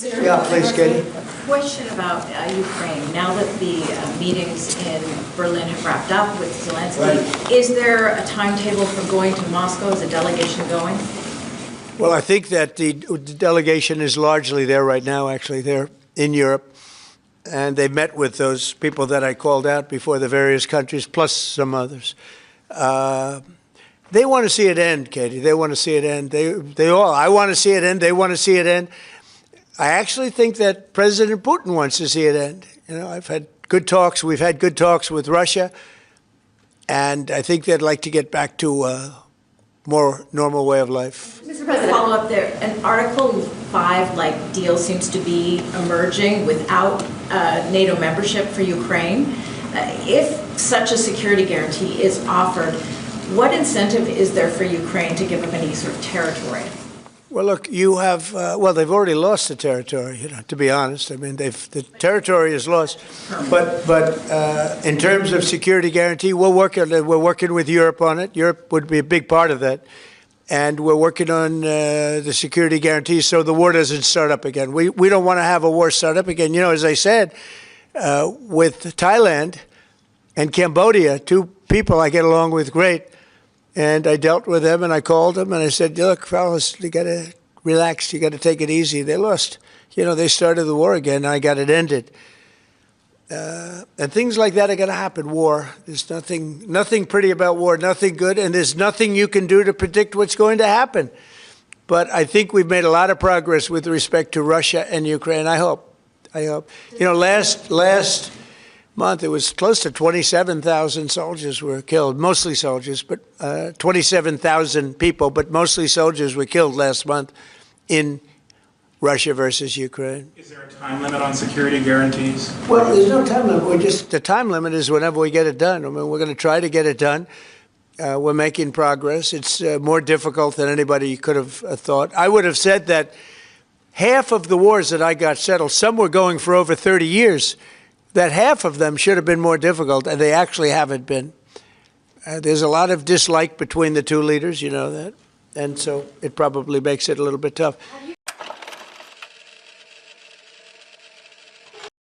Yeah, please, Katie. A question about Ukraine. Now that the meetings in Berlin have wrapped up with Zelensky, is there a timetable for going to Moscow? Is a delegation going? Well, I think that the delegation is largely there right now, actually. They're in Europe, and they met with those people that I called out before, the various countries, plus some others. They want to see it end, Katie. They want to see it end. I want to see it end. They want to see it end. I actually think that President Putin wants to see it end. You know, I've had good talks. We've had good talks with Russia, and I think they'd like to get back to a more normal way of life. Mr. President, follow up there. An Article 5-like deal seems to be emerging without NATO membership for Ukraine. If such a security guarantee is offered, what incentive is there for Ukraine to give up any sort of territory? Well, look, you have, well, they've already lost the territory, you know, to be honest. I mean, the territory is lost. But in terms of security guarantee, we're working with Europe on it. Europe would be a big part of that. And we're working on the security guarantee so the war doesn't start up again. We don't want to have a war start up again. You know, as I said, with Thailand and Cambodia, two people I get along with great, and I dealt with them, and I called them, and I said, look, fellas, you got to relax. You got to take it easy. They lost. You know, they started the war again, and I got it ended. And things like that are going to happen, war. There's nothing pretty about war, nothing good, and there's nothing you can do to predict what's going to happen. But I think we've made a lot of progress with respect to Russia and Ukraine, I hope. You know, last month, it was close to 27,000 soldiers were killed, mostly soldiers, but 27,000 people, but mostly soldiers were killed last month in Russia versus Ukraine. Is there a time limit on security guarantees? Well, there's no time limit. The time limit is whenever we get it done. I mean, we're going to try to get it done. We're making progress. It's more difficult than anybody could have thought. I would have said that half of the wars that I got settled, some were going for over 30 years, that half of them should have been more difficult, and they actually haven't been. There's a lot of dislike between the two leaders, you know that, and so it probably makes it a little bit tough.